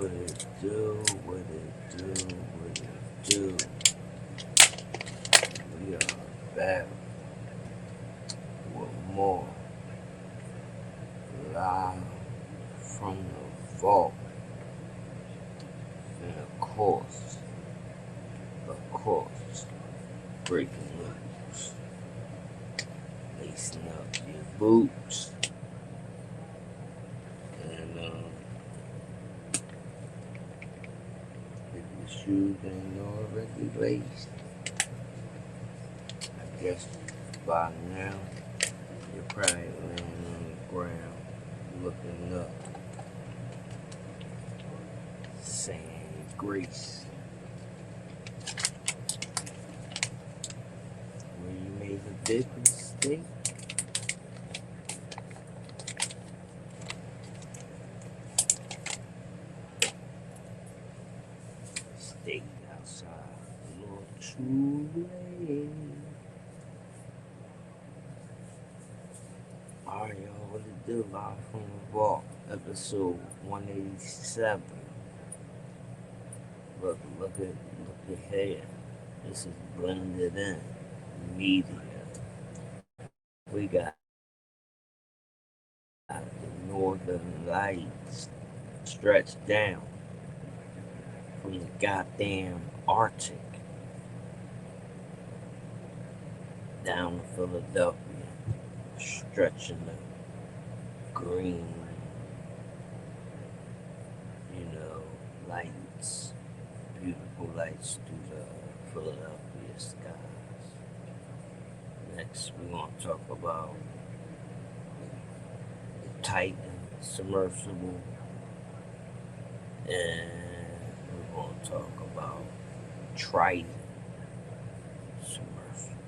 What it do, what it do, what it do. We are back with more live from the vault. And of course, breaking news. Lacing up your boots. And if your shoes ain't already laced, I guess by now you're probably laying on the ground looking up, saying grace. Where you made a big mistake, stayed outside a little too late. Alright, y'all, what it do? Live from the vault, episode 187. Look ahead. This is blended in media. We got the Northern Lights stretched down from the goddamn Arctic down to Philadelphia, stretching the green, lights, beautiful lights through the Philadelphia skies. Next, we're going to talk about Triton, Submersible, and we're going to talk about Triton, Submersible,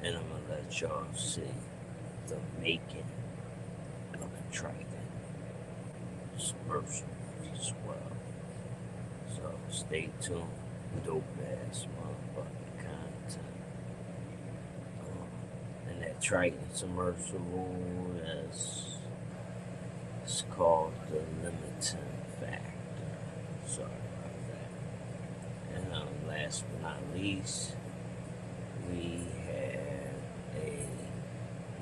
and I'm going to let y'all see the making of the Triton, Submersible as well. So stay tuned, dope ass motherfucking content. And that Triton Submersible is called the limiting factor. Sorry about that. And last but not least, we had a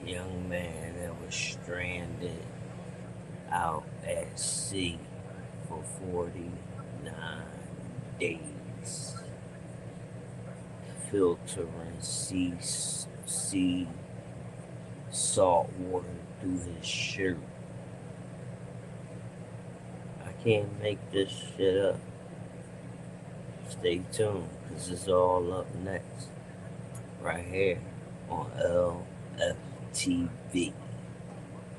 young man that was stranded out at sea for 49 days, filtering sea salt water through his shirt. I can't make this shit up. Stay tuned, because it's all up next, right here on LFTV,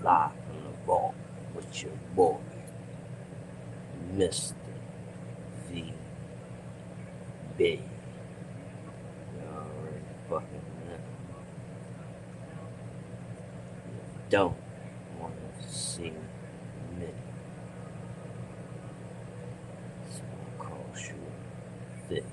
live from the vault with your boy, Mr. VB. You already fucking know. You don't want to see me. It's gonna cost you a fit.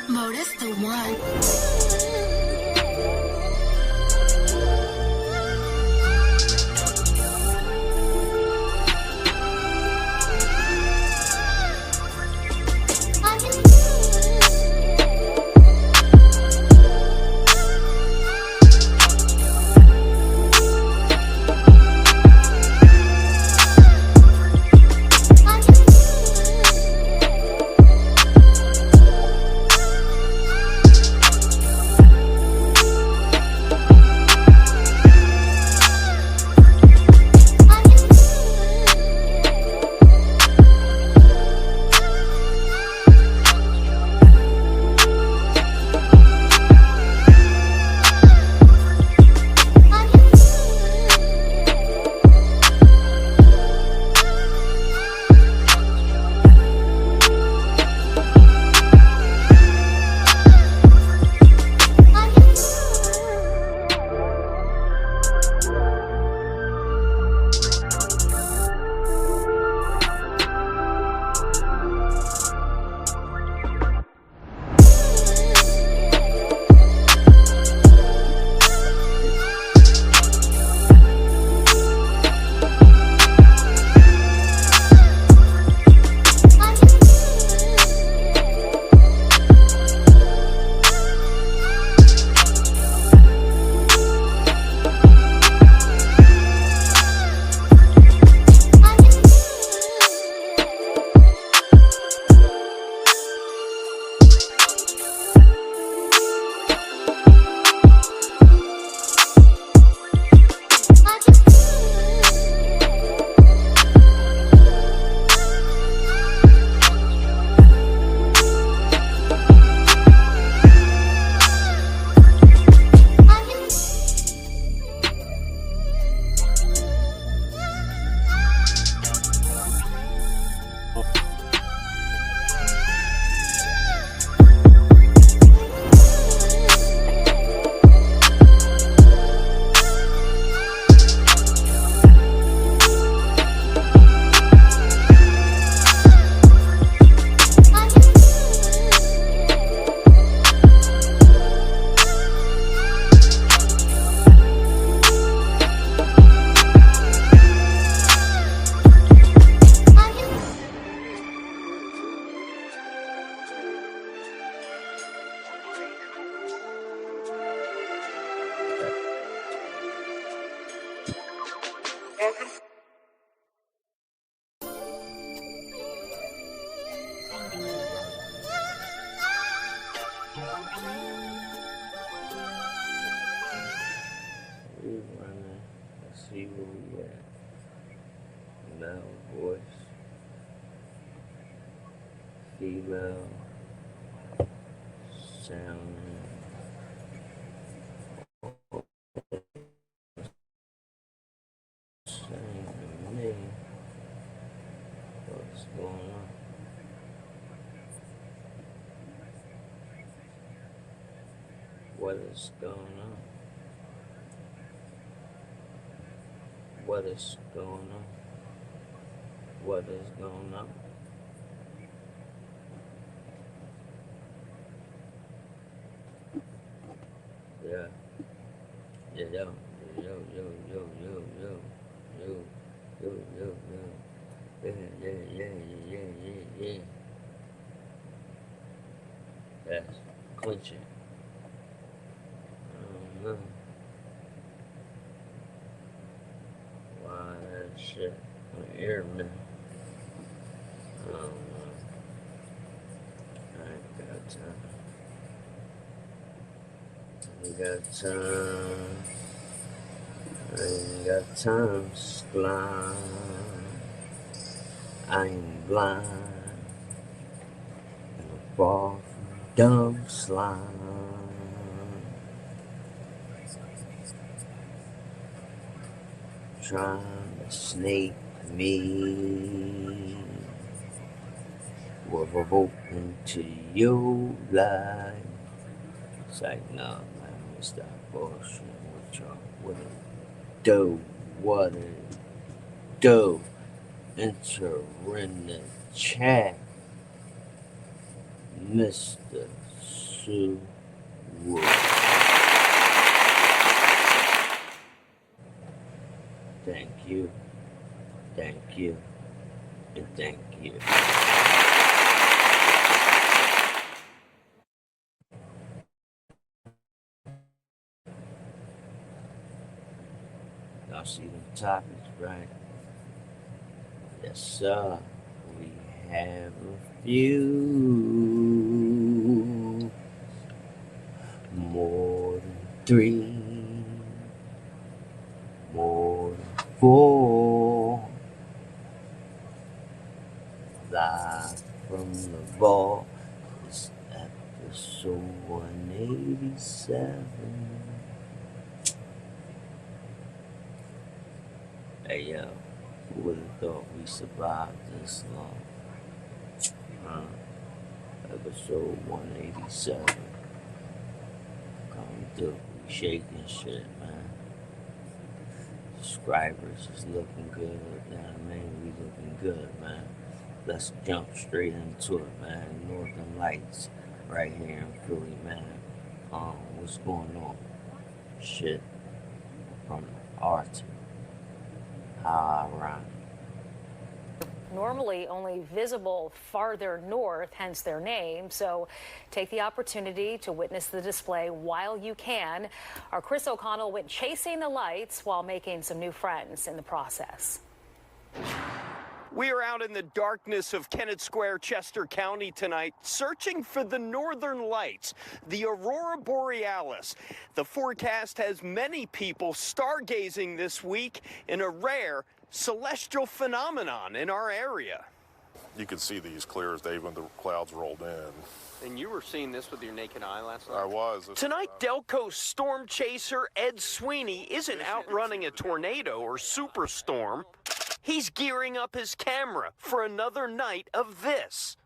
Modus the one. Let's see where we at. Male voice. Female. Sound. Same to me. What's going on? What is going on? What is going on? What is going on? Yeah. Yeah, yo, yo, yo, yo, yo, yo, yo, yo, yo, yo. Yeah, yeah, yeah, yeah, yeah, yeah. That's clinching. I don't know why that shit on air, man. I don't know. I ain't got time. I ain't got time. I ain't got time, blind. I ain't blind. And I'm far from dumb slime. Trying to snake me. We're revolting to your life. It's like, nah, man, I'm gonna stop bullshit with y'all. What it do? What it do? Enter in the chat, Mr. Submersible. Thank you, thank you, and thank you. Y'all see the topics, right? Yes, sir. We have a few. More than three. More than four. Live from the vault. It's episode 187. Hey, yo. Who would have thought we survived this long? Huh? Episode 187. Coming through. We shaking shit, man. Subscribers is looking good. You know what I mean? We looking good, man. Let's jump straight into it, man. Northern Lights right here in Philly, man. What's going on? Shit. From Art. How ironic. Normally only visible farther north, hence their name. So take the opportunity to witness the display while you can. Our Chris O'Connell went chasing the lights while making some new friends in the process. We are out in the darkness of Kennett Square, Chester County tonight, searching for the northern lights, the aurora borealis. The forecast has many people stargazing this week in a rare celestial phenomenon in our area. You could see these clear as day when the clouds rolled in. And you were seeing this with your naked eye last night? I was. Tonight, Delco's storm chaser Ed Sweeney isn't outrunning a tornado or superstorm. He's gearing up his camera for another night of this.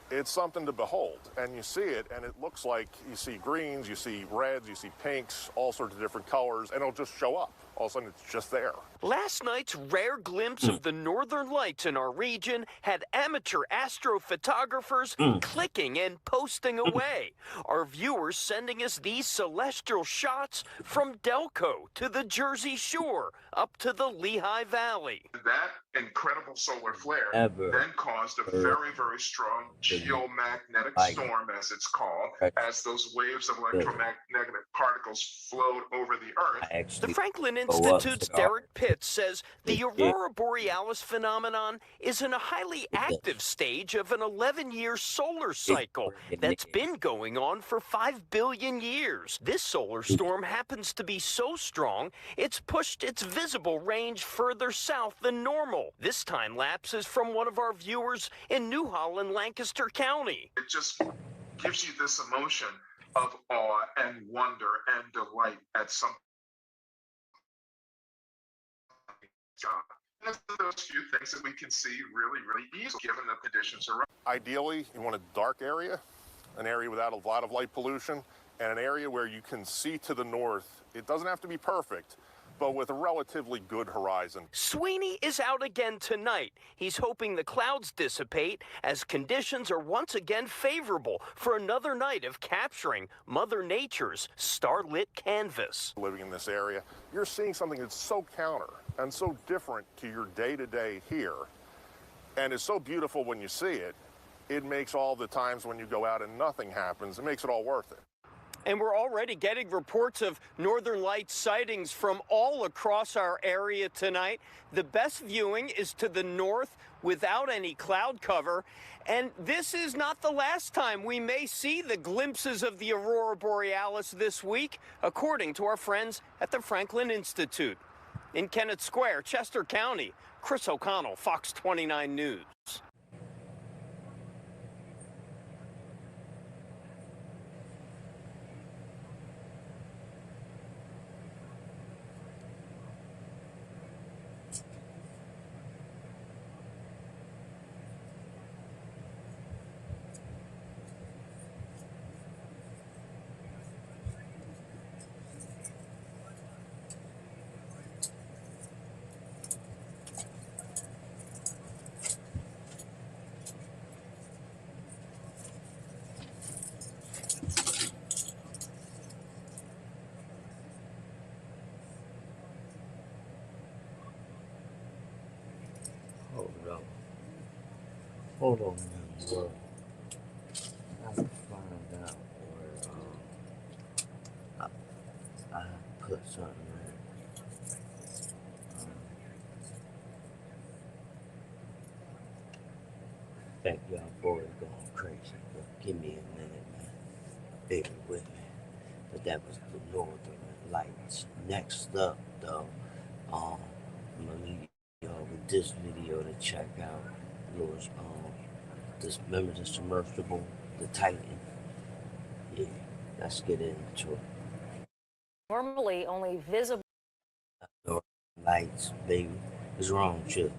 It's something to behold, and you see it, and it looks like you see greens, you see reds, you see pinks, all sorts of different colors, and it'll just show up. All of a sudden, it's just there. Last night's rare glimpse of the northern lights in our region had amateur astrophotographers clicking and posting away. Our viewers sending us these celestial shots from Delco to the Jersey Shore, up to the Lehigh Valley. That incredible solar flare then caused a very, very strong geomagnetic storm, as it's called, as those waves of electromagnetic particles flowed over the Earth. The Franklin Institute's Derek Pitts says the aurora borealis phenomenon is in a highly active stage of an 11-year solar cycle that's been going on for 5 billion years. This solar storm happens to be so strong, it's pushed its visible range further south than normal. This time lapse is from one of our viewers in New Holland, Lancaster County. It just gives you this emotion of awe and wonder and delight at something. And those few things that we can see really, really easily given the conditions around. Ideally, you want a dark area, an area without a lot of light pollution, and an area where you can see to the north. It doesn't have to be perfect, but with a relatively good horizon. Sweeney is out again tonight. He's hoping the clouds dissipate as conditions are once again favorable for another night of capturing Mother Nature's starlit canvas. Living in this area, you're seeing something that's so counter and so different to your day-to-day here, and it's so beautiful when you see it. It makes all the times when you go out and nothing happens, it makes it all worth it. And we're already getting reports of northern lights sightings from all across our area tonight. The best viewing is to the north without any cloud cover. And this is not the last time we may see the glimpses of the aurora borealis this week, according to our friends at the Franklin Institute. In Kennett Square, Chester County, Chris O'Connell, Fox 29 News. Hold on, man, bro. I can find out where I put something in. Think y'all boys going crazy, but give me a minute, man. Bear with me. But that was the Northern Lights. Next up, though, I'm gonna leave y'all with this video to check out. Remember the Submersible, the Titan? Yeah, let's get into it. Normally only visible. Northern Lights, baby. What's wrong with you?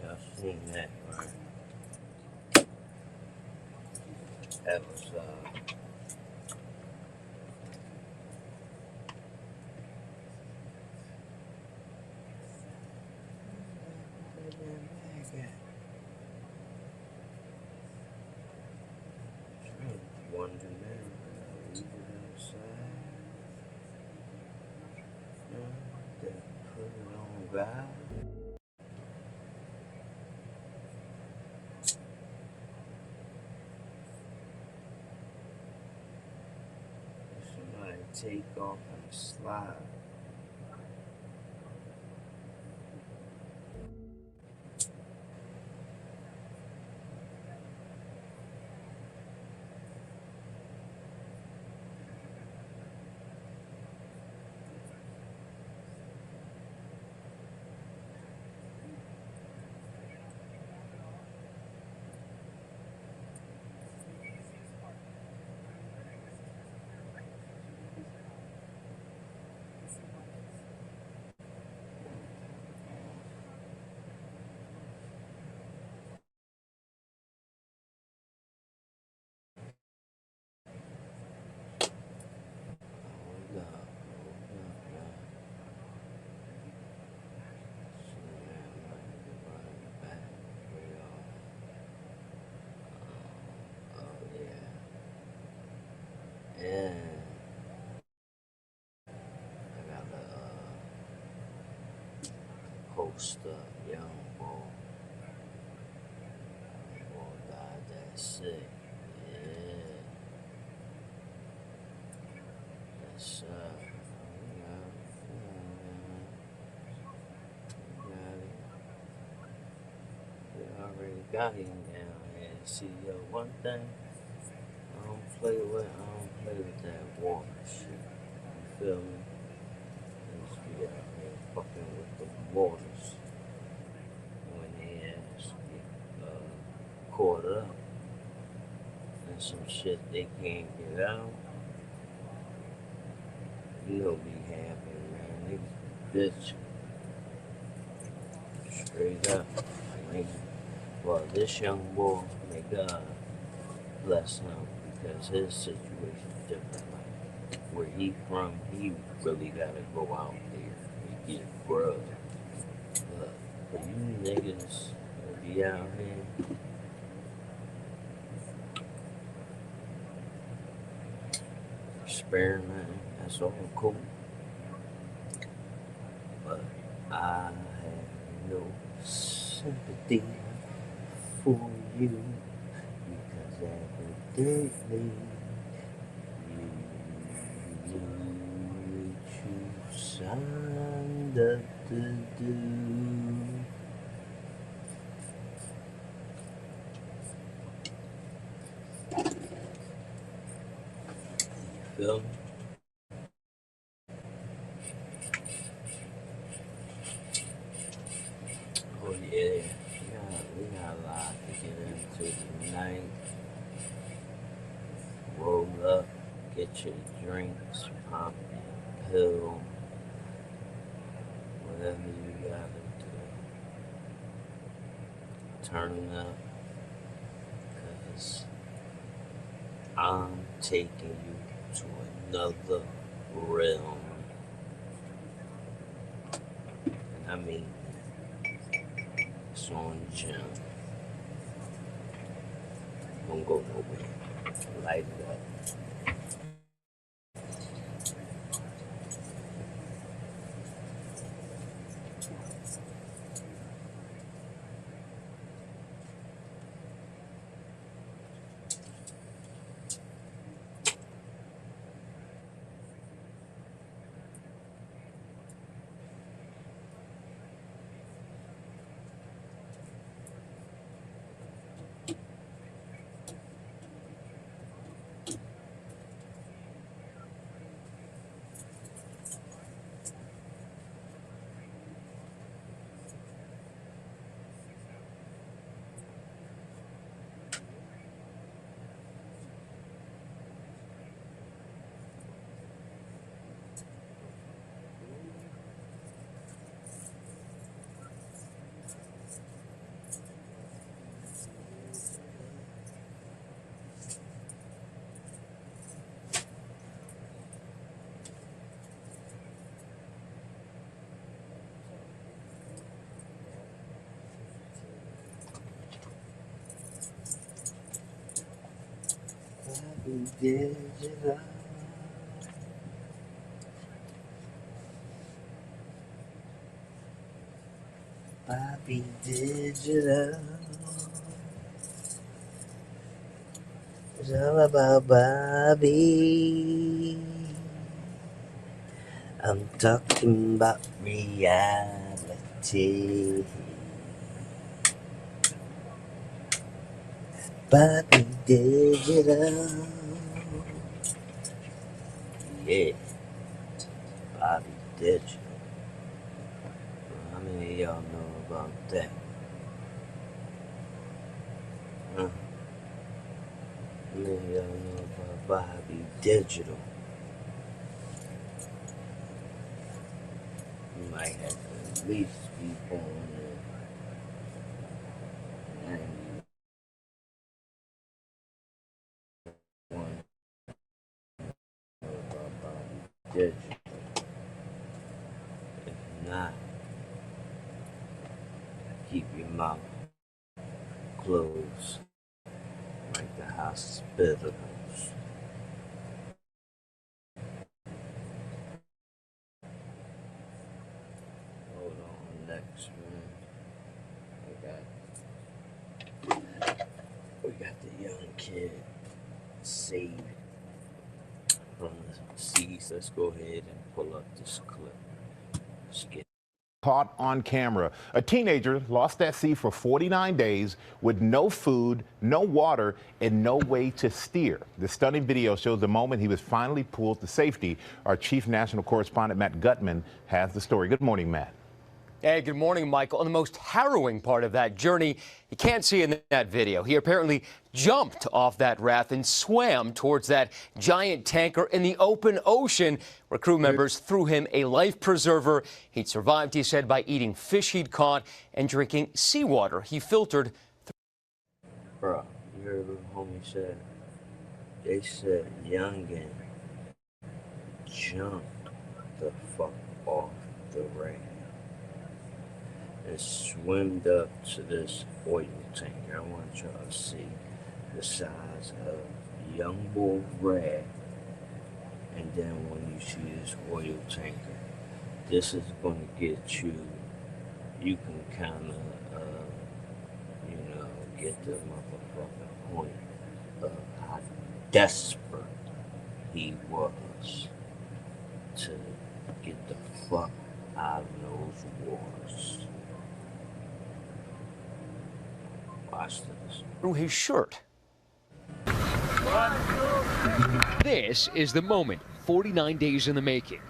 Y'all seen that, right? That was, one to man, leave it outside. Then put it on valve. Somebody take off and slide. And I got a post up, young boy. Boy died that sick. Yeah. That's we already got him down here. See, yo, one thing I don't play with that water shit. You feel me? I used to be out here fucking with the waters when they ass get caught up and some shit they can't get out. You know be happy, man. Niggas bitch. Straight up. Nigga. Well, this young boy, may God bless him because his situation's different. Like, where he from, he really gotta go out there and get grub. But for you niggas that be out here, experimenting, that's all cool. But I have no sympathy for you because evidently you love to do. Feel me? Oh yeah, we got a lot to get into tonight. Roll up, get your drinks, pop your pill, whatever you gotta do. Turn up, cause I'm taking you to another realm. And I mean, it's on Jim. Don't go nowhere. Light it up. Digital. Bobby Digital. It's all about Bobby. I'm talking about reality. Bobby Digital. Yeah, Bobby Digital. How many of y'all know about that? How many of y'all know about Bobby Digital? You might have to at least be born in 91 about Bobby Digital. If not, keep your mouth closed like the hospitals. Hold on, next one. We got the young kid saved from the seas. Let's go ahead and pull up this clip. Let's get Caught on camera. A teenager lost at sea for 49 days with no food, no water, and no way to steer. The stunning video shows the moment he was finally pulled to safety. Our chief national correspondent, Matt Gutman, has the story. Good morning, Matt. Hey, good morning, Michael. And the most harrowing part of that journey, you can't see in that video. He apparently jumped off that raft and swam towards that giant tanker in the open ocean, where crew members threw him a life preserver. He'd survived, he said, by eating fish he'd caught and drinking seawater he filtered. Bro, you heard what homie said? They said youngin' jumped the fuck off the raft and swimmed up to this oil tanker. I want y'all to see the size of young bull raft, and then when you see this oil tanker, this is going to get you. You can kind of, get the motherfucking point of how desperate he was to get the fuck out of those waters. Watch this. Through his shirt. This is the moment, 49 days in the making.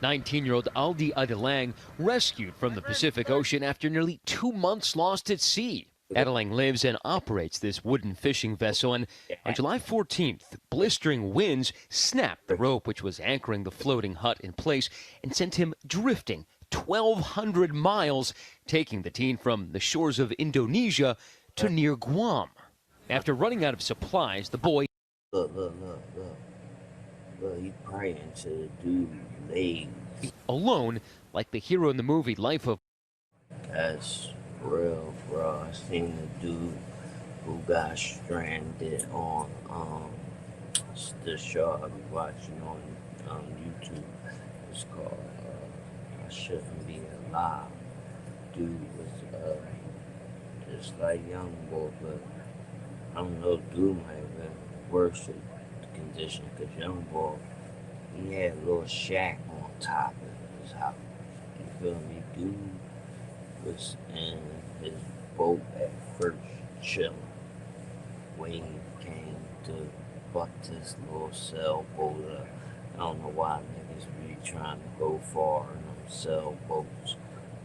19-year-old Aldi Adelang rescued from the Pacific Ocean after nearly 2 months lost at sea. Adelang lives and operates this wooden fishing vessel, and on July 14th, blistering winds snapped the rope which was anchoring the floating hut in place and sent him drifting 1,200 miles, taking the teen from the shores of Indonesia to near Guam. After running out of supplies, the boy... Look, he praying to the dude's legs. Alone, like the hero in the movie Life of... That's real, bro. I seen the dude who got stranded on the show I be watching on YouTube. It's called I Shouldn't Be Alive. Dude was just like young boy, but I don't know, dude might have been worse condition, because young boy, he had a little shack on top of his house. You feel me? Dude was in his boat at first, chilling. Wayne came to fuck this little sailboat up. I don't know why niggas be trying to go far in them sailboats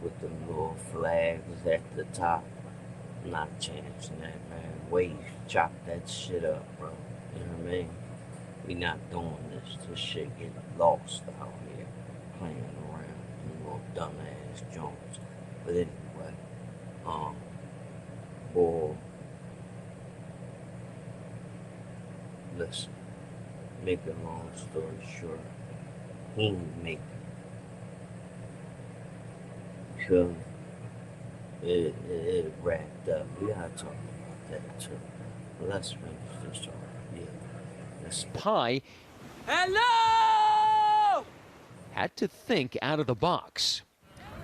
with them little flags at the top. I'm not chancing that, man. Wayne, chop that shit up, bro. You know what I mean? We not doing this. This shit get lost out here, playing around in little dumbass joints. But anyway, boy, listen, make a long story short, he ain't make it. You feel me? It wrapped up. We gotta talk about that too. But let's finish this talk. Yeah. Pie Hello! Had to think out of the box.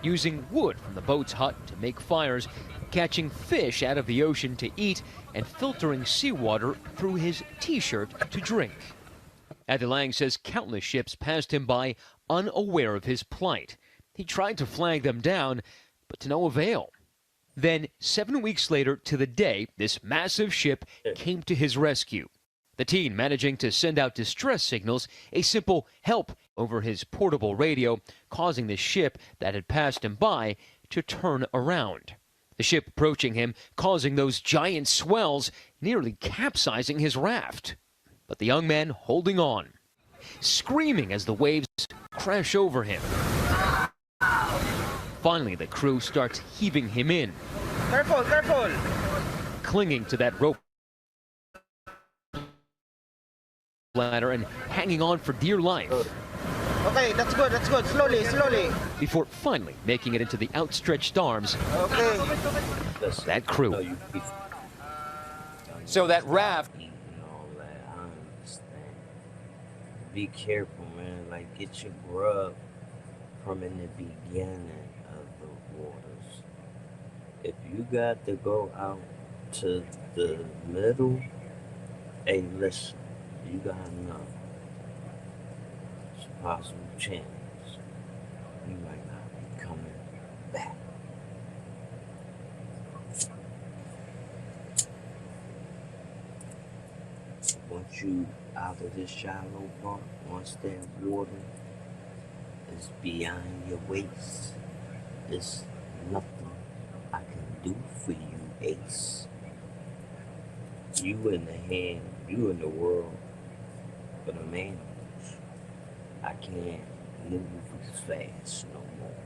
Using wood from the boat's hut to make fires, catching fish out of the ocean to eat, and filtering seawater through his t-shirt to drink. Adelang says countless ships passed him by unaware of his plight. He tried to flag them down, but to no avail. Then, 7 weeks later to the day, this massive ship came to his rescue. The teen managing to send out distress signals, a simple help over his portable radio, causing the ship that had passed him by to turn around. The ship approaching him, causing those giant swells, nearly capsizing his raft. But the young man holding on, screaming as the waves crash over him. Finally, the crew starts heaving him in. Careful, careful! Clinging to that rope ladder and hanging on for dear life. Okay, that's good, slowly, slowly. Before finally making it into the outstretched arms that crew. So that raft. I understand. Be careful, man. Like, get your grub from in the beginning of the waters. If you got to go out to the middle, hey, listen. You gotta know, it's a possible chance you might not be coming back. Once you out of this shallow part, once that water is beyond your waist, there's nothing I can do for you, Ace. You in the hand, you in the world. For the animals, I can't move as fast no more.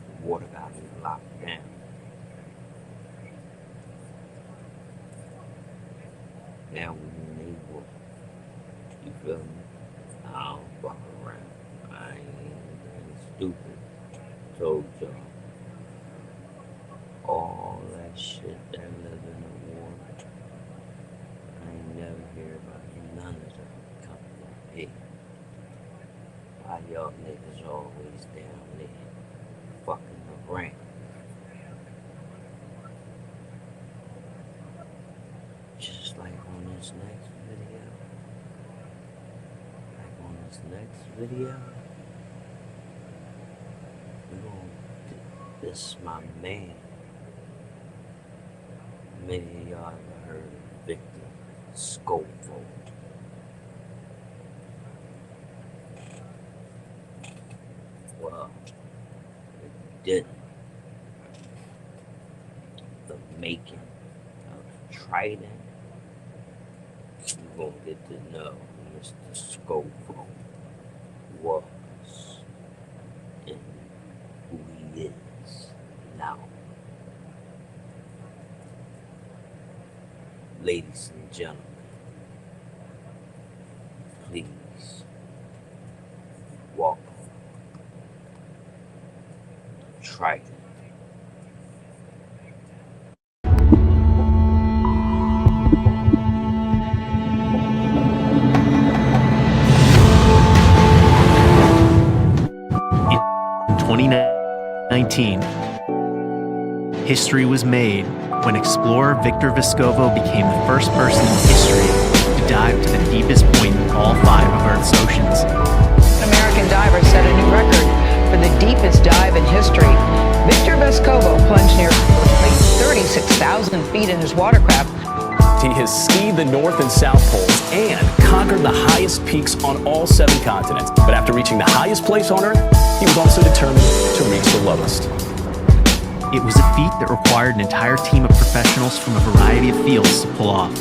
The water got me locked down. Now we need water. You feel me? I don't fuck around. I ain't stupid. Told y'all. All that shit that live in the water. I ain't never hear about none of them. Hey, why y'all niggas always down there fucking around? Just like on this next video. This my man. Many y'all have heard of Victor Scoville. Well, it didn't. The making of Triton. You're gonna get to know Mr. Scoville was and who he is now. Ladies and gentlemen, please welcome Triton. In 2019, history was made when explorer Victor Vescovo became the first person in history to dive to the deepest point in all 5 of Earth's oceans. An American diver set a new record for the deepest dive in history. Victor Vescovo plunged nearly 36,000 feet in his watercraft. He has skied the North and South Poles and conquered the highest peaks on all 7 continents. But after reaching the highest place on Earth, he was also determined to reach the lowest. It was a feat that required an entire team of professionals from a variety of fields to pull off.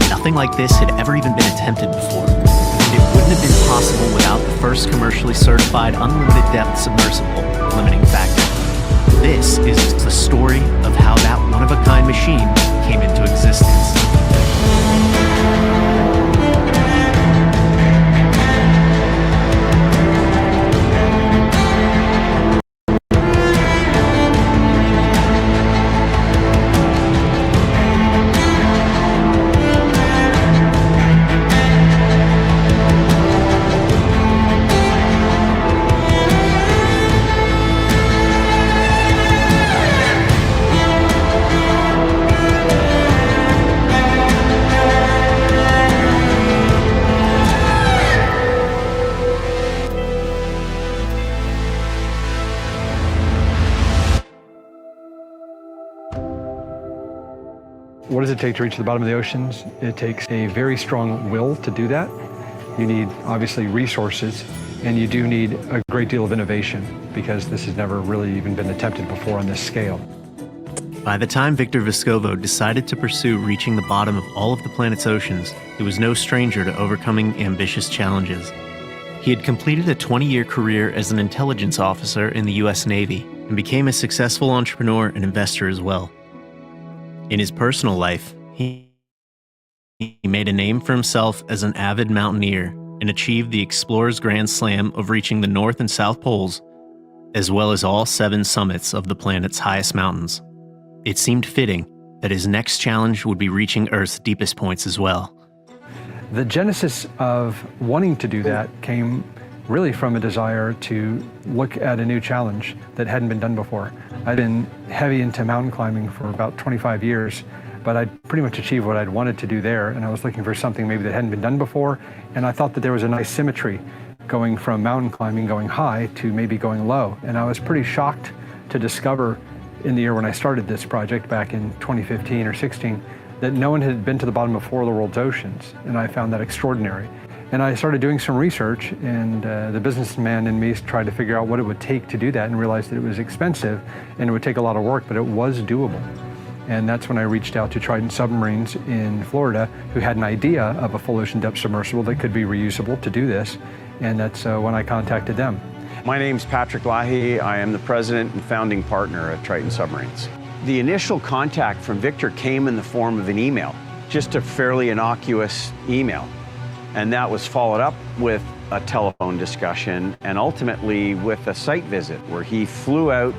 Nothing like this had ever even been attempted before, and it wouldn't have been possible without the first commercially certified unlimited depth submersible limiting factor. This is the story of how that one-of-a-kind machine came into existence. What does it take to reach the bottom of the oceans? It takes a very strong will to do that. You need, obviously, resources, and you do need a great deal of innovation because this has never really even been attempted before on this scale. By the time Victor Vescovo decided to pursue reaching the bottom of all of the planet's oceans, he was no stranger to overcoming ambitious challenges. He had completed a 20-year career as an intelligence officer in the U.S. Navy and became a successful entrepreneur and investor as well. In his personal life, he made a name for himself as an avid mountaineer and achieved the Explorer's Grand Slam of reaching the North and South Poles, as well as all 7 summits of the planet's highest mountains. It seemed fitting that his next challenge would be reaching Earth's deepest points as well. The genesis of wanting to do that came really from a desire to look at a new challenge that hadn't been done before. I'd been heavy into mountain climbing for about 25 years, but I'd pretty much achieved what I'd wanted to do there, and I was looking for something maybe that hadn't been done before, and I thought that there was a nice symmetry going from mountain climbing going high to maybe going low. And I was pretty shocked to discover in the year when I started this project back in 2015 or 16 that no one had been to the bottom of 4 of the world's oceans, and I found that extraordinary. And I started doing some research, and the businessman in me tried to figure out what it would take to do that and realized that it was expensive and it would take a lot of work, but it was doable. And that's when I reached out to Triton Submarines in Florida, who had an idea of a full ocean depth submersible that could be reusable to do this, and that's when I contacted them. My name's Patrick Lahey. I am the president and founding partner at Triton Submarines. The initial contact from Victor came in the form of an email, just a fairly innocuous email. And that was followed up with a telephone discussion and ultimately with a site visit where he flew out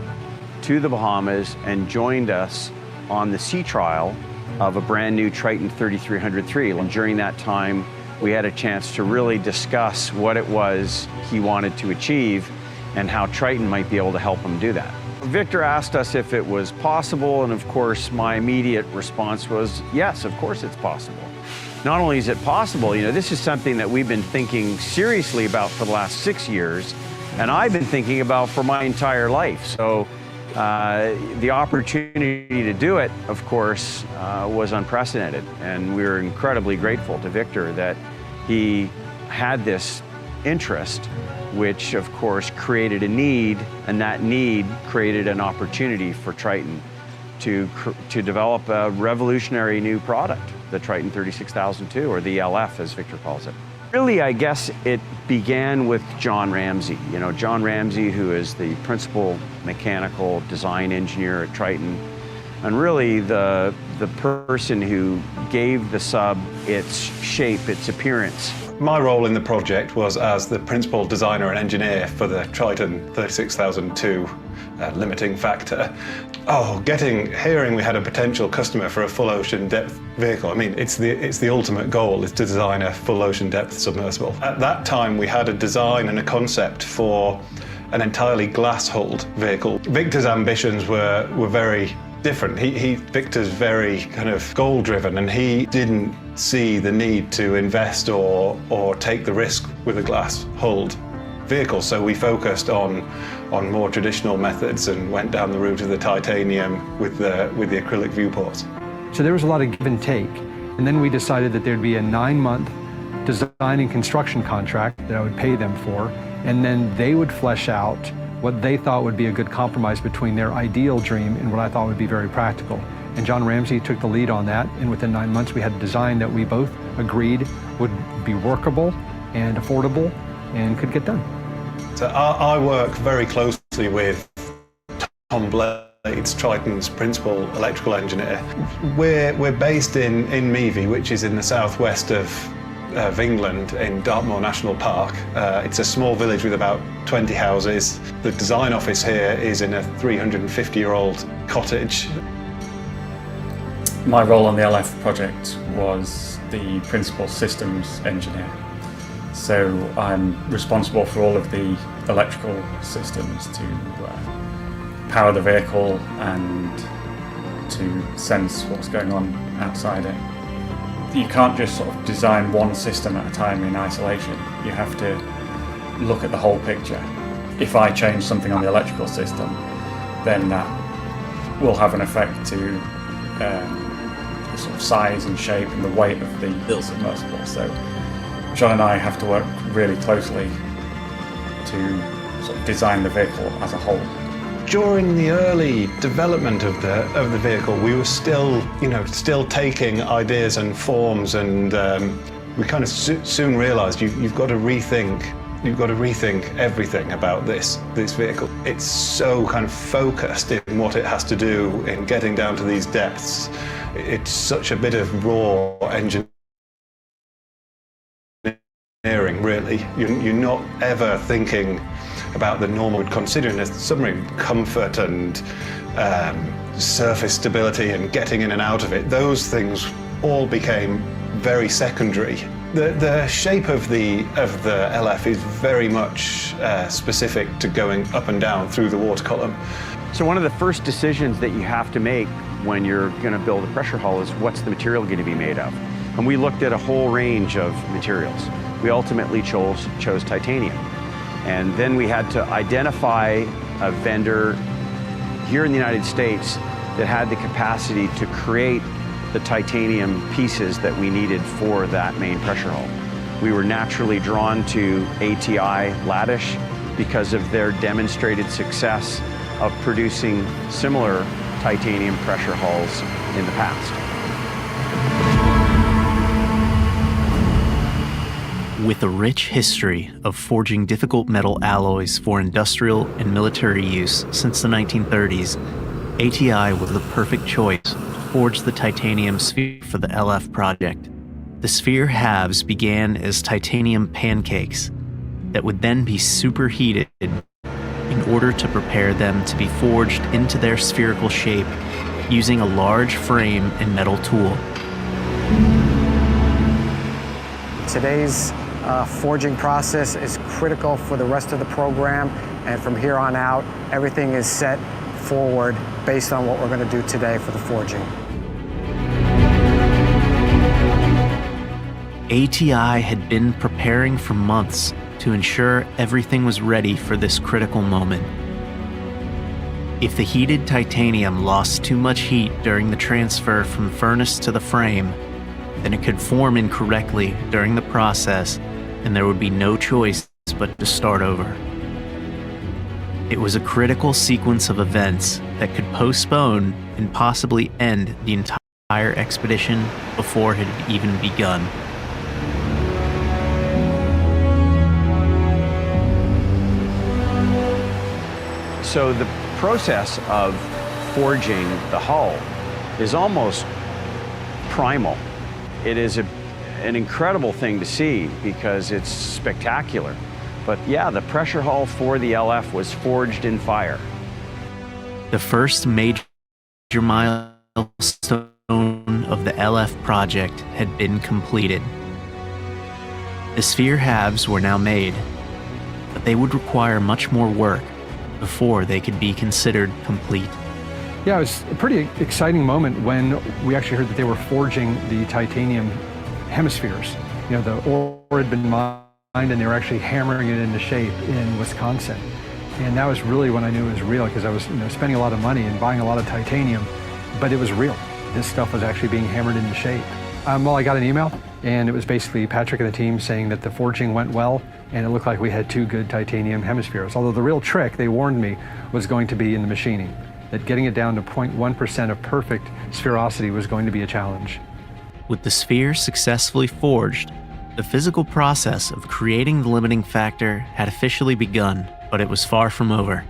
to the Bahamas and joined us on the sea trial of a brand new Triton 3303. And during that time, we had a chance to really discuss what it was he wanted to achieve and how Triton might be able to help him do that. Victor asked us if it was possible, and of course, my immediate response was, yes, of course it's possible. Not only is it possible, this is something that we've been thinking seriously about for the last 6 years, and I've been thinking about for my entire life. So The opportunity to do it, of course, was unprecedented, and we were incredibly grateful to Victor that he had this interest, which of course created a need, and that need created an opportunity for Triton to develop a revolutionary new product, the Triton 36002, or the LF as Victor calls it. Really, I guess it began with John Ramsey. You know, John Ramsey, who is the principal mechanical design engineer at Triton, and really the person who gave the sub its shape, its appearance. My role in the project was as the principal designer and engineer for the Triton 36002 limiting factor. Hearing we had a potential customer for a full ocean depth vehicle, I mean, it's the ultimate goal, is to design a full ocean depth submersible. At that time, we had a design and a concept for an entirely glass-hulled vehicle. Victor's ambitions were very different. Victor's very kind of goal-driven, and he didn't see the need to invest or take the risk with a glass-hulled vehicle. So we focused on more traditional methods and went down the route of the titanium with the acrylic viewports. So there was a lot of give and take, and then we decided that there'd be a 9-month design and construction contract that I would pay them for, and then they would flesh out what they thought would be a good compromise between their ideal dream and what I thought would be very practical. And John Ramsey took the lead on that, and within 9 months we had a design that we both agreed would be workable and affordable and could get done. So I work very closely with Tom Blades, Triton's principal electrical engineer. We're based in Meavy, which is in the southwest of England, in Dartmoor National Park. It's a small village with about 20 houses. The design office here is in a 350-year-old cottage. My role on the LF project was the principal systems engineer. So I'm responsible for all of the electrical systems to power the vehicle and to sense what's going on outside it. You can't just sort of design one system at a time in isolation. You have to look at the whole picture. If I change something on the electrical system, then that will have an effect to the sort of size and shape and the weight of the submersible. So John and I have to work really closely to sort of design the vehicle as a whole. During the early development of the vehicle, we were still taking ideas and forms, and we kind of soon realised you've got to rethink everything about this vehicle. It's so kind of focused in what it has to do in getting down to these depths. It's such a bit of raw engineering, really. You're not ever thinking about the normal, considering a submarine comfort and surface stability and getting in and out of it. Those things all became very secondary. The shape of the LF is very much specific to going up and down through the water column. So one of the first decisions that you have to make when you're going to build a pressure hull is what's the material going to be made of? And we looked at a whole range of materials. We ultimately chose titanium. And then we had to identify a vendor here in the United States that had the capacity to create the titanium pieces that we needed for that main pressure hull. We were naturally drawn to ATI Lattish because of their demonstrated success of producing similar titanium pressure hulls in the past. With a rich history of forging difficult metal alloys for industrial and military use since the 1930s, ATI was the perfect choice to forge the titanium sphere for the LF project. The sphere halves began as titanium pancakes that would then be superheated in order to prepare them to be forged into their spherical shape using a large frame and metal tool. Today's forging process is critical for the rest of the program, and from here on out, everything is set forward based on what we're going to do today for the forging. ATI had been preparing for months to ensure everything was ready for this critical moment. If the heated titanium lost too much heat during the transfer from furnace to the frame, then it could form incorrectly during the process, and there would be no choice but to start over. It was a critical sequence of events that could postpone and possibly end the entire expedition before it had even begun. So the process of forging the hull is almost primal. It is an incredible thing to see because it's spectacular. But yeah, the pressure hull for the LF was forged in fire. The first major milestone of the LF project had been completed. The sphere halves were now made, but they would require much more work before they could be considered complete. Yeah, it was a pretty exciting moment when we actually heard that they were forging the titanium hemispheres. You know, the ore had been mined and they were actually hammering it into shape in Wisconsin. And that was really when I knew it was real, because I was spending a lot of money and buying a lot of titanium, but it was real. This stuff was actually being hammered into shape. Well, I got an email, and it was basically Patrick and the team saying that the forging went well, and it looked like we had 2 good titanium hemispheres. Although the real trick, they warned me, was going to be in the machining, that getting it down to 0.1% of perfect spherosity was going to be a challenge. With the sphere successfully forged, the physical process of creating the limiting factor had officially begun, but it was far from over.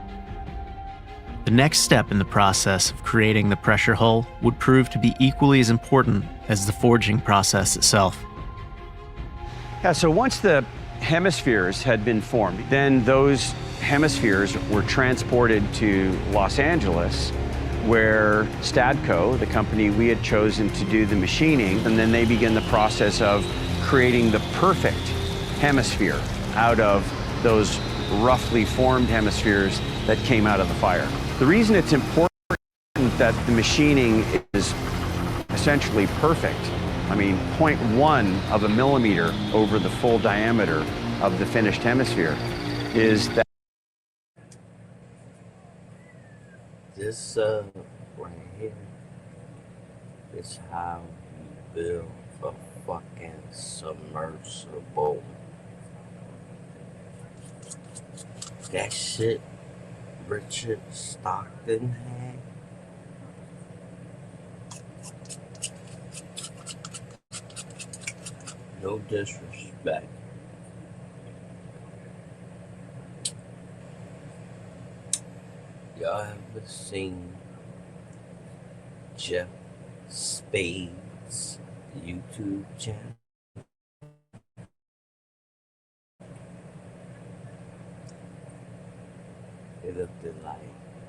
The next step in the process of creating the pressure hull would prove to be equally as important as the forging process itself. Yeah, so once the hemispheres had been formed, then those hemispheres were transported to Los Angeles, where Stadco, the company we had chosen to do the machining, and then they began the process of creating the perfect hemisphere out of those roughly formed hemispheres that came out of the fire. The reason it's important that the machining is essentially perfect, I mean 0.1 of a millimeter over the full diameter of the finished hemisphere, is that this right here is how you build a fucking submersible. That shit Richard Stockton had. No disrespect. Y'all ever seen Jeff Spade's YouTube channel? It looked like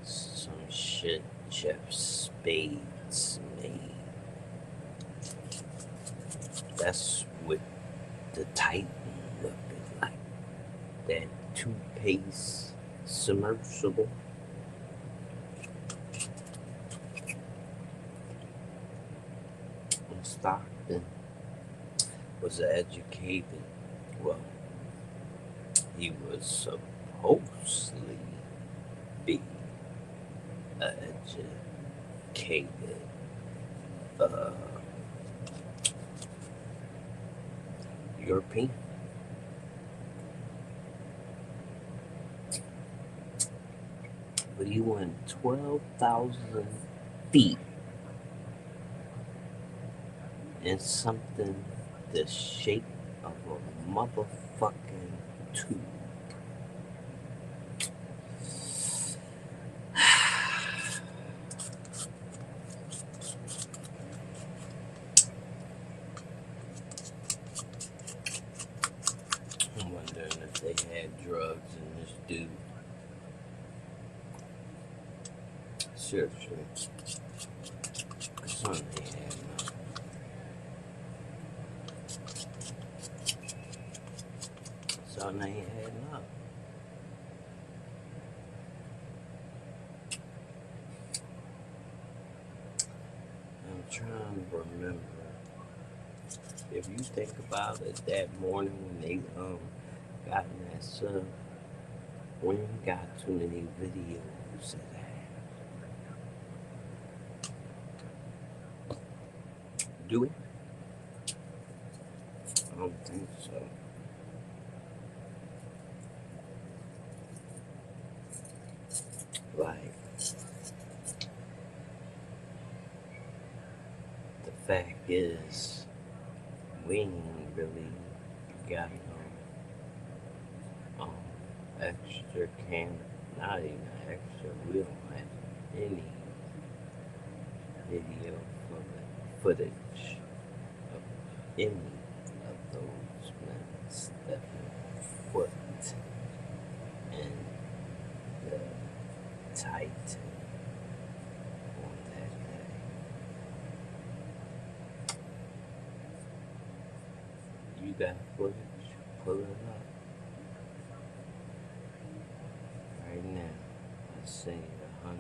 some shit Jeff Spades made. That's what the Titan looked like. That toothpaste submersible. And Stockton was educated. Well, he was supposedly be educated European. But he went 12,000 feet in something the shape of a motherfucking tube. I'm wondering if they had drugs in this dude. Seriously. Something they had now. Something they had now. I'm trying to remember. If you think about it, that morning when they got in that sub, we ain't got too many videos of that. Do we? I don't think so. Like, the fact is, we ain't really got no extra camera, not even extra. We don't have any video footage of any of those men stepping foot in the Titan on that day. You got footage? Pull it up. Right now, let's say $150.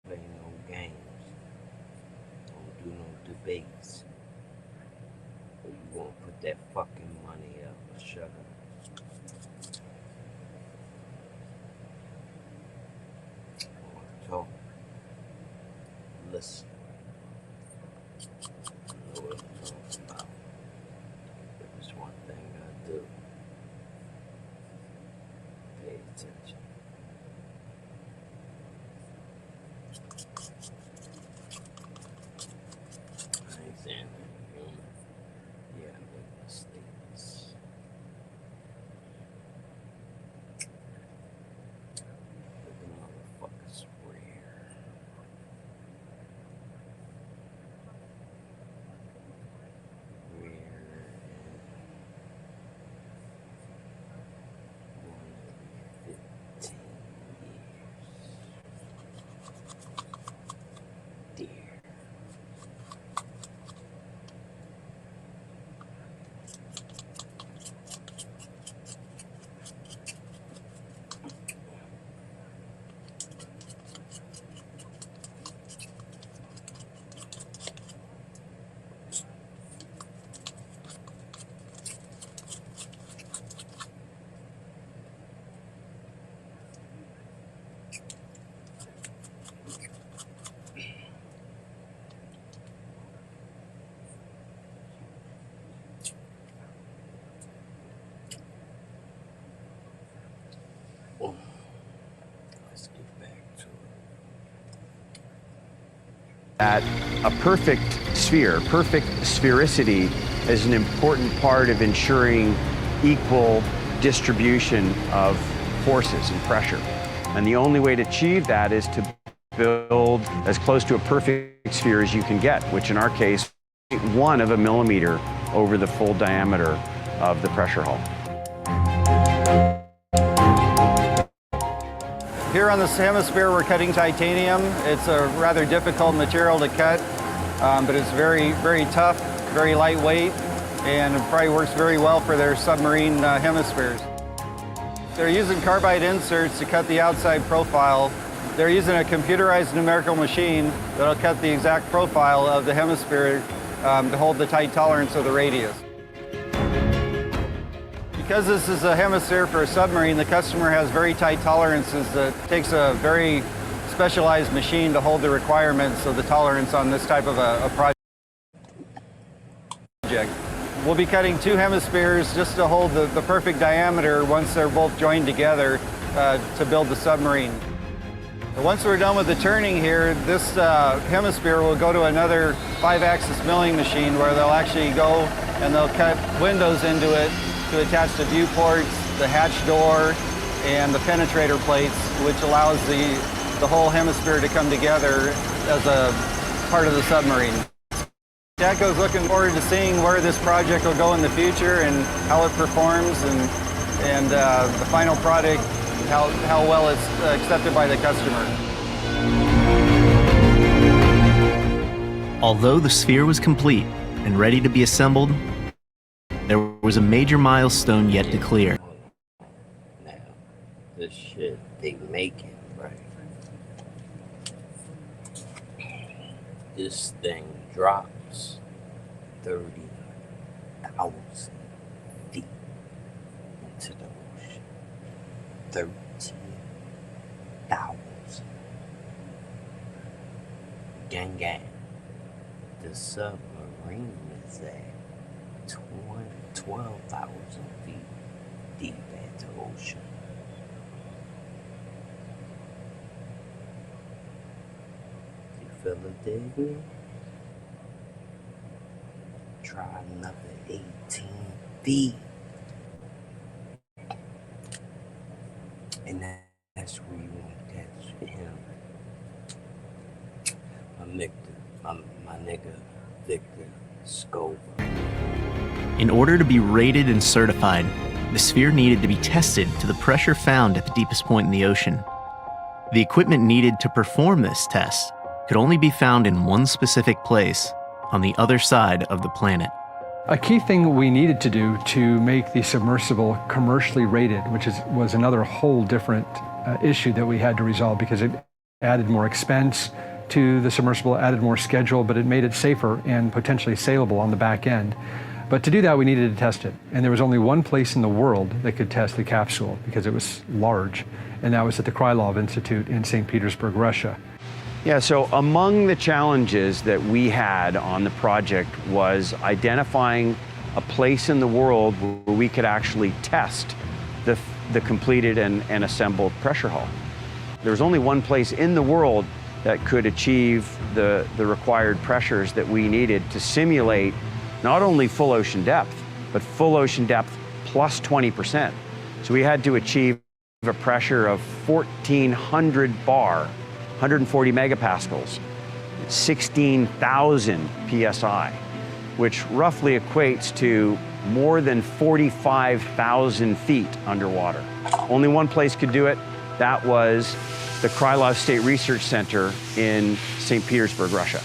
Play no games. Don't do no debates. Or you won't put that fucking money up or shut up. I want to talk. Listen. I know what I'm talking about. There's one thing I do. Pay attention. Alexander, yeah, make mistakes. But the motherfuckers rare. Rare and 1 every 15 years. Dear. Let's get back to it. That a perfect sphere, perfect sphericity, is an important part of ensuring equal distribution of forces and pressure. And the only way to achieve that is to build as close to a perfect sphere as you can get, which in our case, 1 of a millimeter over the full diameter of the pressure hull. Here on this hemisphere, we're cutting titanium. It's a rather difficult material to cut, but it's very, very tough, very lightweight, and it probably works very well for their submarine hemispheres. They're using carbide inserts to cut the outside profile. They're using a computerized numerical machine that'll cut the exact profile of the hemisphere to hold the tight tolerance of the radius. Because this is a hemisphere for a submarine, the customer has very tight tolerances. It takes a very specialized machine to hold the requirements of the tolerance on this type of a project. We'll be cutting 2 hemispheres just to hold the perfect diameter once they're both joined together to build the submarine. Once we're done with the turning here, this hemisphere will go to another 5-axis milling machine where they'll actually go and they'll cut windows into it to attach the viewports, the hatch door, and the penetrator plates, which allows the whole hemisphere to come together as a part of the submarine. TACO's looking forward to seeing where this project will go in the future and how it performs and the final product, how well it's accepted by the customer. Although the sphere was complete and ready to be assembled, there was a major milestone yet to clear. Now, the shit they making, right? This thing drops 30,000 feet into the ocean. 13,000 Gang gang. The submarine is at 12,000 feet deep at the ocean. You feel it, David? Try another 18 feet. And that's where you want to catch him. My nigga Victor Scover. In order to be rated and certified, the sphere needed to be tested to the pressure found at the deepest point in the ocean. The equipment needed to perform this test could only be found in one specific place, on the other side of the planet. A key thing we needed to do to make the submersible commercially rated, which was another whole different issue that we had to resolve because it added more expense to the submersible, added more schedule, but it made it safer and potentially saleable on the back end. But to do that, we needed to test it. And there was only one place in the world that could test the capsule because it was large, and that was at the Krylov Institute in St. Petersburg, Russia. Yeah, so among the challenges that we had on the project was identifying a place in the world where we could actually test the completed and assembled pressure hull. There was only one place in the world that could achieve the required pressures that we needed to simulate not only full ocean depth, but full ocean depth plus 20%. So we had to achieve a pressure of 1,400 bar, 140 megapascals, 16,000 PSI, which roughly equates to more than 45,000 feet underwater. Only one place could do it. That was the Krylov State Research Center in St. Petersburg, Russia.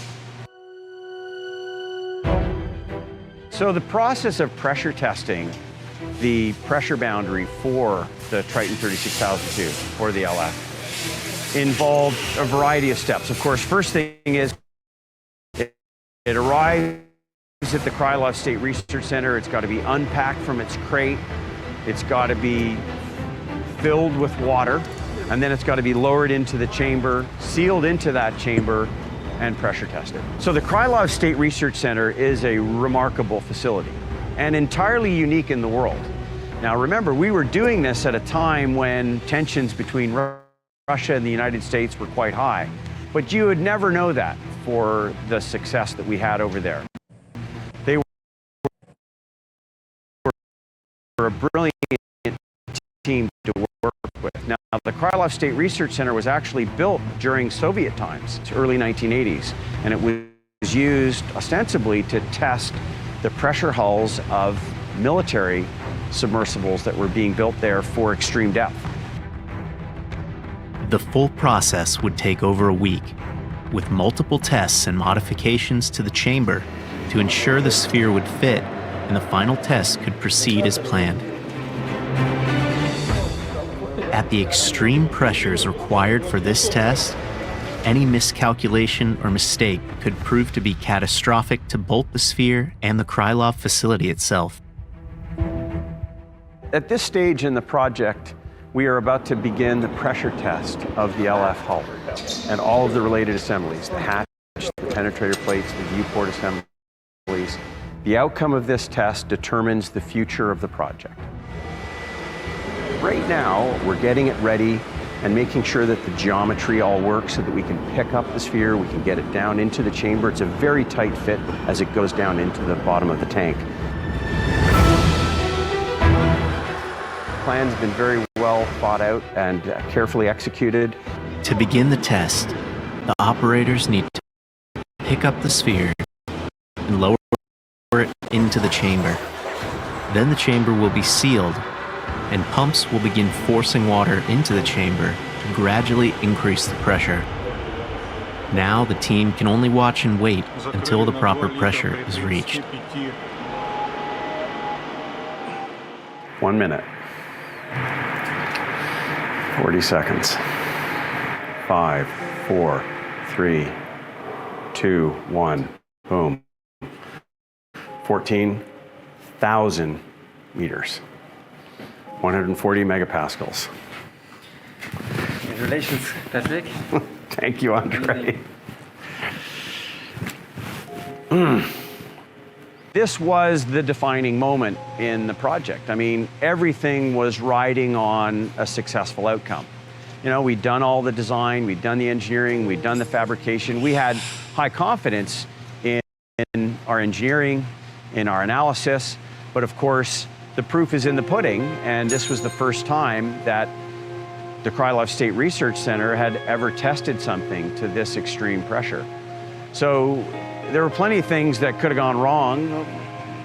So the process of pressure testing the pressure boundary for the Triton 36002, or the LF, involved a variety of steps. Of course, first thing is it arrives at the Krylov State Research Center. It's got to be unpacked from its crate. It's got to be filled with water, and then it's got to be lowered into the chamber, sealed into that chamber, and pressure tested. So the Krylov State Research Center is a remarkable facility and entirely unique in the world. Now remember, we were doing this at a time when tensions between Russia and the United States were quite high, but you would never know that for the success that we had over there. They were a brilliant team to work with. Now, the Krylov State Research Center was actually built during Soviet times, early 1980s, and it was used ostensibly to test the pressure hulls of military submersibles that were being built there for extreme depth. The full process would take over a week, with multiple tests and modifications to the chamber to ensure the sphere would fit and the final test could proceed as planned. At the extreme pressures required for this test, any miscalculation or mistake could prove to be catastrophic to both the sphere and the Krylov facility itself. At this stage in the project, we are about to begin the pressure test of the LF hull and all of the related assemblies, the hatch, the penetrator plates, the viewport assemblies. The outcome of this test determines the future of the project. Right now, we're getting it ready and making sure that the geometry all works so that we can pick up the sphere, we can get it down into the chamber. It's a very tight fit as it goes down into the bottom of the tank. The plan's been very well thought out and carefully executed. To begin the test, the operators need to pick up the sphere and lower it into the chamber. Then the chamber will be sealed, and pumps will begin forcing water into the chamber to gradually increase the pressure. Now the team can only watch and wait until the proper pressure is reached. 1 minute. 40 seconds. 5, 4, 3, 2, 1. Boom. 14,000 meters. 140 megapascals. Congratulations, Patrick. Thank you, Andre. This was the defining moment in the project. I mean, everything was riding on a successful outcome. You know, we'd done all the design, we'd done the engineering, we'd done the fabrication. We had high confidence in our engineering, in our analysis, but of course, the proof is in the pudding, and this was the first time that the Krylov State Research Center had ever tested something to this extreme pressure. So there were plenty of things that could have gone wrong.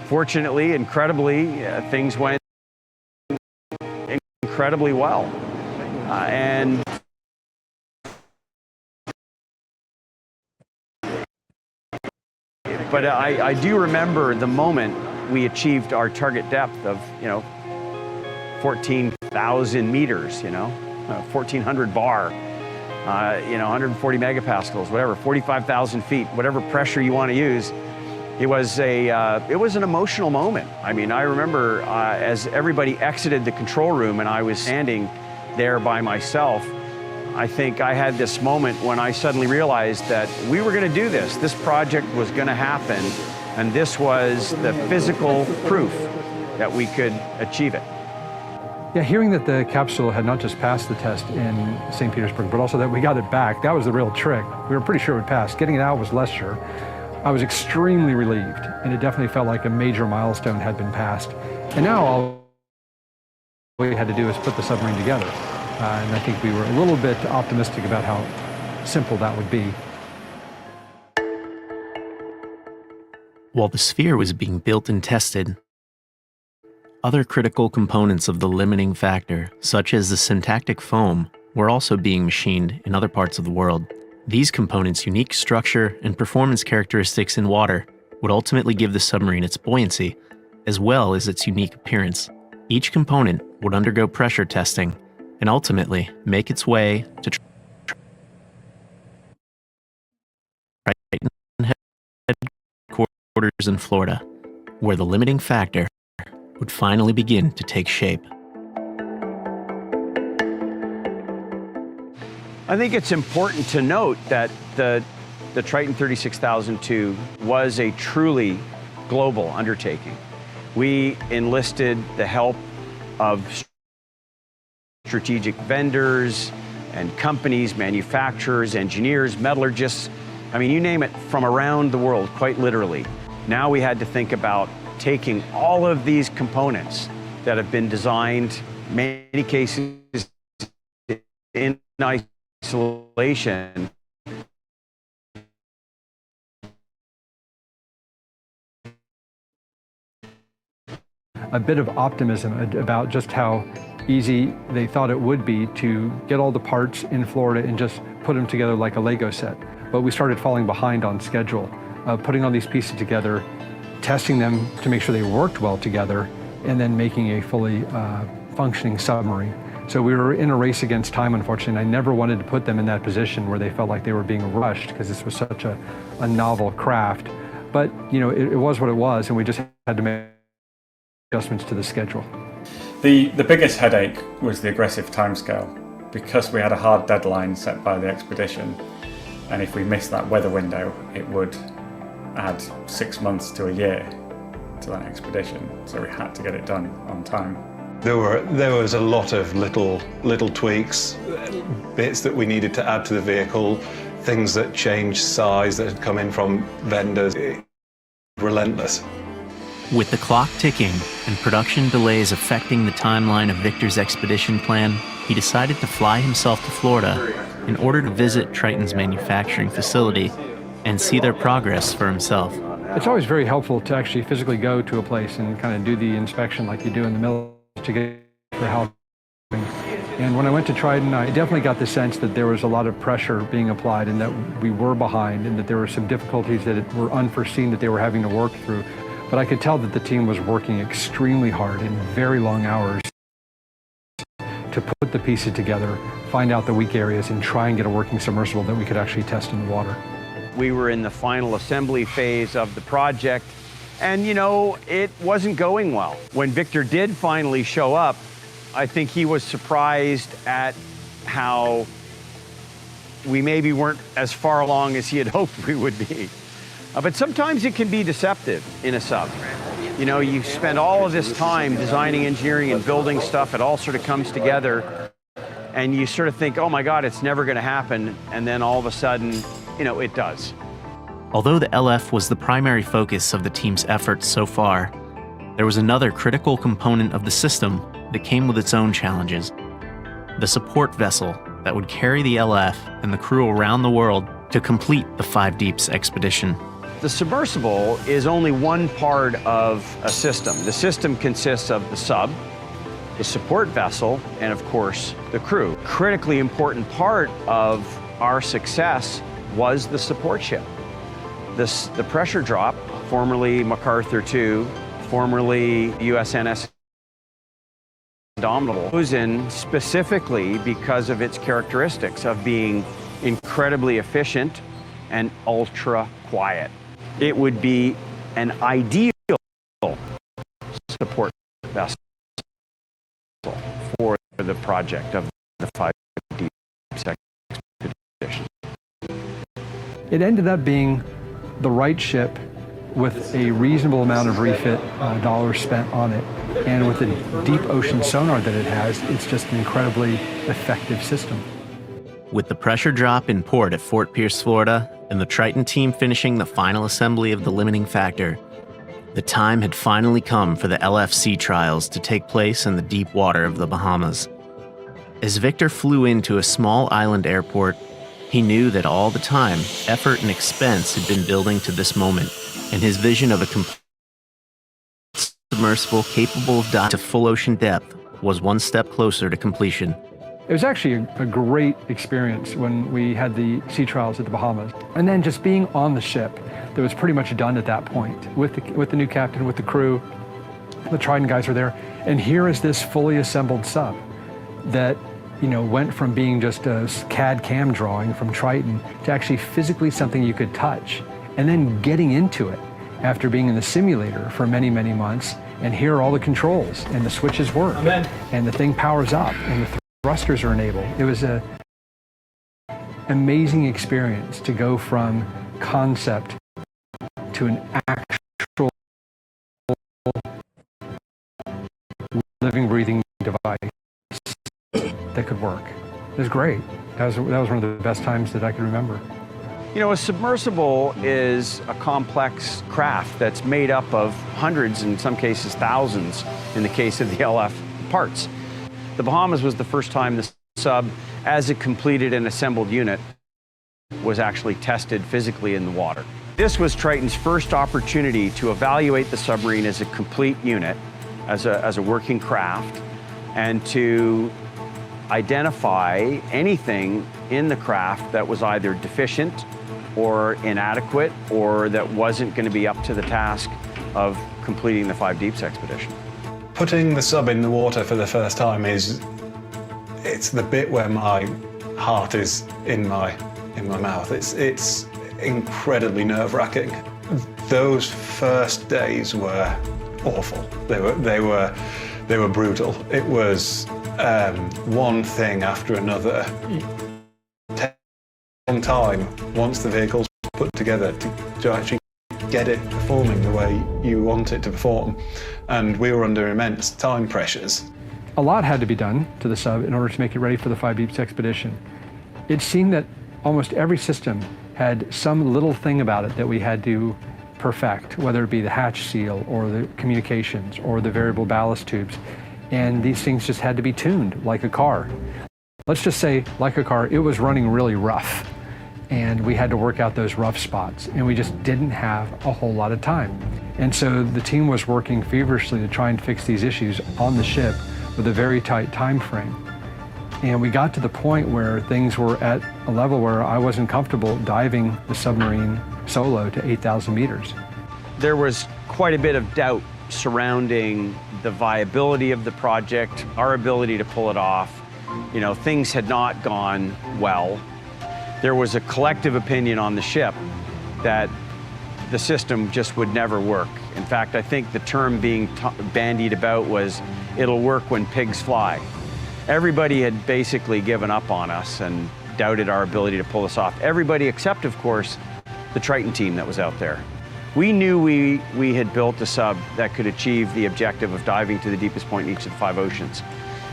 Fortunately, incredibly, things went incredibly well. But I do remember the moment we achieved our target depth of, 14,000 meters, 1,400 bar, 140 megapascals, whatever, 45,000 feet, whatever pressure you want to use. It was an emotional moment. I mean, I remember as everybody exited the control room and I was standing there by myself, I think I had this moment when I suddenly realized that we were going to do this. This project was going to happen, and this was the physical proof that we could achieve it. Yeah, hearing that the capsule had not just passed the test in St. Petersburg, but also that we got it back, that was the real trick. We were pretty sure it would pass. Getting it out was less sure. I was extremely relieved, and it definitely felt like a major milestone had been passed. And now all we had to do is put the submarine together. And I think we were a little bit optimistic about how simple that would be. While the sphere was being built and tested, other critical components of the limiting factor, such as the syntactic foam, were also being machined in other parts of the world. These components' unique structure and performance characteristics in water would ultimately give the submarine its buoyancy, as well as its unique appearance. Each component would undergo pressure testing and ultimately make its way to Triton headquarters in Florida, where the limiting factor would finally begin to take shape. I think it's important to note that the Triton 36002 was a truly global undertaking. We enlisted the help of strategic vendors and companies, manufacturers, engineers, metallurgists, I mean, you name it, from around the world, quite literally. Now we had to think about taking all of these components that have been designed, in many cases in isolation, a bit of optimism about just how easy they thought it would be to get all the parts in Florida and just put them together like a Lego set. But we started falling behind on schedule, putting all these pieces together, testing them to make sure they worked well together, and then making a fully functioning submarine. So we were in a race against time, unfortunately, and I never wanted to put them in that position where they felt like they were being rushed because this was such a novel craft. But, it was what it was, and we just had to make adjustments to the schedule. The biggest headache was the aggressive timescale, because we had a hard deadline set by the expedition, and if we missed that weather window, it would add 6 months to a year to that expedition, so we had to get it done on time. There was a lot of little tweaks, bits that we needed to add to the vehicle, things that changed size that had come in from vendors. Relentless. With the clock ticking and production delays affecting the timeline of Victor's expedition plan, he decided to fly himself to Florida in order to visit Triton's manufacturing facility and see their progress for himself. It's always very helpful to actually physically go to a place and kind of do the inspection like you do in the military to get for help. And when I went to Triton, I definitely got the sense that there was a lot of pressure being applied and that we were behind and that there were some difficulties that were unforeseen that they were having to work through. But I could tell that the team was working extremely hard in very long hours to put the pieces together, find out the weak areas, and try and get a working submersible that we could actually test in the water. We were in the final assembly phase of the project, and it wasn't going well. When Victor did finally show up, I think he was surprised at how we maybe weren't as far along as he had hoped we would be. But sometimes it can be deceptive in a sub. You know, you spend all of this time designing, engineering, and building stuff. It all sort of comes together, and you sort of think, oh my God, it's never going to happen. And then all of a sudden, you know, it does. Although the LF was the primary focus of the team's efforts so far, there was another critical component of the system that came with its own challenges. The support vessel that would carry the LF and the crew around the world to complete the 5 Deeps expedition. The submersible is only one part of a system. The system consists of the sub, the support vessel, and of course, the crew. Critically important part of our success was the support ship. The pressure drop, formerly MacArthur II, formerly USNS Indomitable, was in specifically because of its characteristics of being incredibly efficient and ultra quiet. It would be an ideal support vessel for the project of the 5 Deeps expedition. It ended up being the right ship with a reasonable amount of refit dollars spent on it. And with the deep ocean sonar that it has, it's just an incredibly effective system. With the pressure drop in port at Fort Pierce, Florida, and the Triton team finishing the final assembly of the limiting factor, the time had finally come for the LFC trials to take place in the deep water of the Bahamas. As Victor flew into a small island airport, he knew that all the time, effort and expense had been building to this moment, and his vision of a complete submersible capable of diving to full ocean depth was one step closer to completion. It was actually a great experience when we had the sea trials at the Bahamas. And then just being on the ship that was pretty much done at that point with the new captain, with the crew, the Triton guys were there. And here is this fully assembled sub that, you know, went from being just a CAD CAM drawing from Triton to actually physically something you could touch, and then getting into it after being in the simulator for many, many months. And here are all the controls, and the switches work, and the thing powers up, and the thrusters are enabled. It was an amazing experience to go from concept to an actual living, breathing device that could work. It was great. That was one of the best times that I can remember. You know, a submersible is a complex craft that's made up of hundreds, in some cases thousands, in the case of the LF, parts. The Bahamas was the first time the sub, as a completed and assembled unit, was actually tested physically in the water. This was Triton's first opportunity to evaluate the submarine as a complete unit, as a working craft, and to identify anything in the craft that was either deficient or inadequate, or that wasn't going to be up to the task of completing the 5 Deeps expedition. Putting the sub in the water for the first time it's the bit where my heart is in my mouth. It's incredibly nerve-wracking. Those first days were awful. They were brutal. It was one thing after another. Long time once the vehicle's put together to actually get it performing the way you want it to perform, and we were under immense time pressures. A lot had to be done to the sub in order to make it ready for the 5 Deeps expedition. It seemed that almost every system had some little thing about it that we had to perfect, whether it be the hatch seal or the communications or the variable ballast tubes, and these things just had to be tuned like a car. Let's just say, like a car, it was running really rough, and we had to work out those rough spots, and we just didn't have a whole lot of time. And so the team was working feverishly to try and fix these issues on the ship with a very tight time frame. And we got to the point where things were at a level where I wasn't comfortable diving the submarine solo to 8,000 meters. There was quite a bit of doubt surrounding the viability of the project, our ability to pull it off. You know, things had not gone well. There was a collective opinion on the ship that the system just would never work. In fact, I think the term being bandied about was, it'll work when pigs fly. Everybody had basically given up on us and doubted our ability to pull this off. Everybody except, of course, the Triton team that was out there. We knew we had built a sub that could achieve the objective of diving to the deepest point in each of the 5 oceans.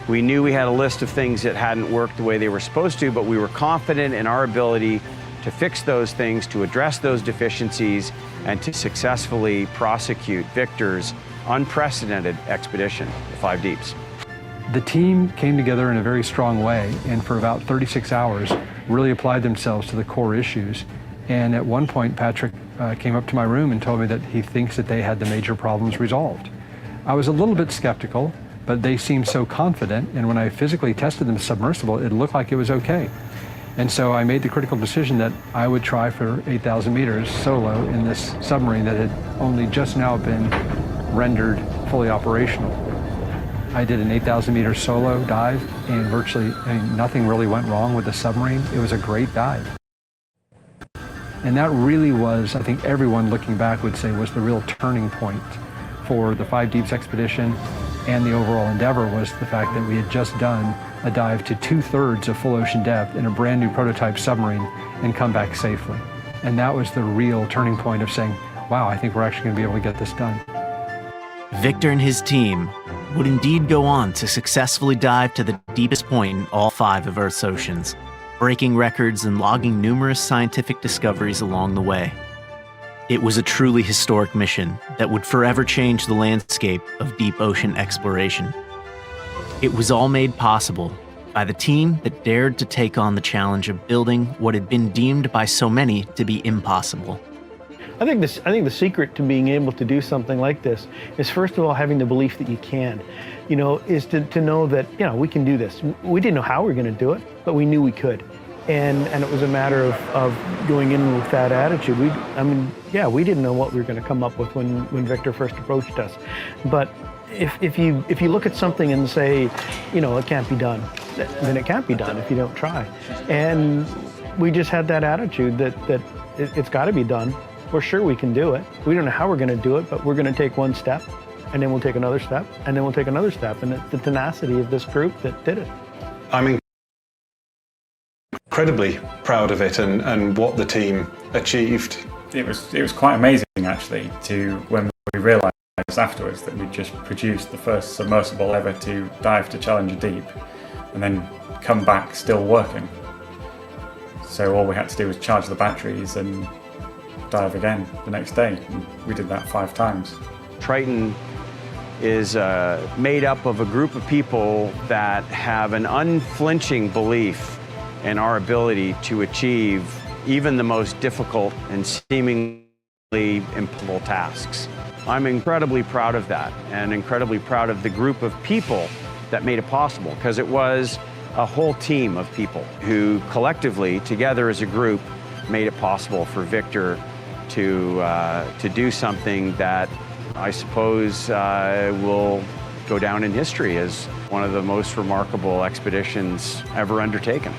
We knew we had a list of things that hadn't worked the way they were supposed to, but we were confident in our ability to fix those things, to address those deficiencies, and to successfully prosecute Victor's unprecedented expedition, the 5 Deeps. The team came together in a very strong way, and for about 36 hours really applied themselves to the core issues. And at one point, Patrick came up to my room and told me that he thinks that they had the major problems resolved. I was a little bit skeptical, but they seemed so confident, and when I physically tested them submersible, it looked like it was okay. And so I made the critical decision that I would try for 8,000 meters solo in this submarine that had only just now been rendered fully operational. I did an 8,000 meter solo dive, and virtually nothing really went wrong with the submarine. It was a great dive. And that really was, I think everyone looking back would say, was the real turning point for the 5 Deeps expedition and the overall endeavor, was the fact that we had just done a dive to 2/3 of full ocean depth in a brand new prototype submarine and come back safely. And that was the real turning point of saying, wow, I think we're actually going to be able to get this done. Victor and his team would indeed go on to successfully dive to the deepest point in all 5 of Earth's oceans, breaking records and logging numerous scientific discoveries along the way. It was a truly historic mission that would forever change the landscape of deep ocean exploration. It was all made possible by the team that dared to take on the challenge of building what had been deemed by so many to be impossible. I think the secret to being able to do something like this is, first of all, having the belief that you can. Is to know that, we can do this. We didn't know how we were going to do it, but we knew we could. And it was a matter of going in with that attitude. We didn't know what we were going to come up with when Victor first approached us. But if you look at something and say, it can't be done, then it can't be done if you don't try. And we just had that attitude that it's got to be done. We're sure we can do it. We don't know how we're going to do it, but we're going to take one step, and then we'll take another step, and then we'll take another step. And it's the tenacity of this group that did it. I'm incredibly proud of it and what the team achieved. It was quite amazing, actually, when we realised afterwards that we'd just produced the first submersible ever to dive to Challenger Deep and then come back still working. So all we had to do was charge the batteries and dive again the next day. We did that 5 times. Triton is made up of a group of people that have an unflinching belief in our ability to achieve even the most difficult and seemingly impossible tasks. I'm incredibly proud of that, and incredibly proud of the group of people that made it possible, because it was a whole team of people who collectively, together as a group, made it possible for Victor to do something that I suppose will go down in history as one of the most remarkable expeditions ever undertaken.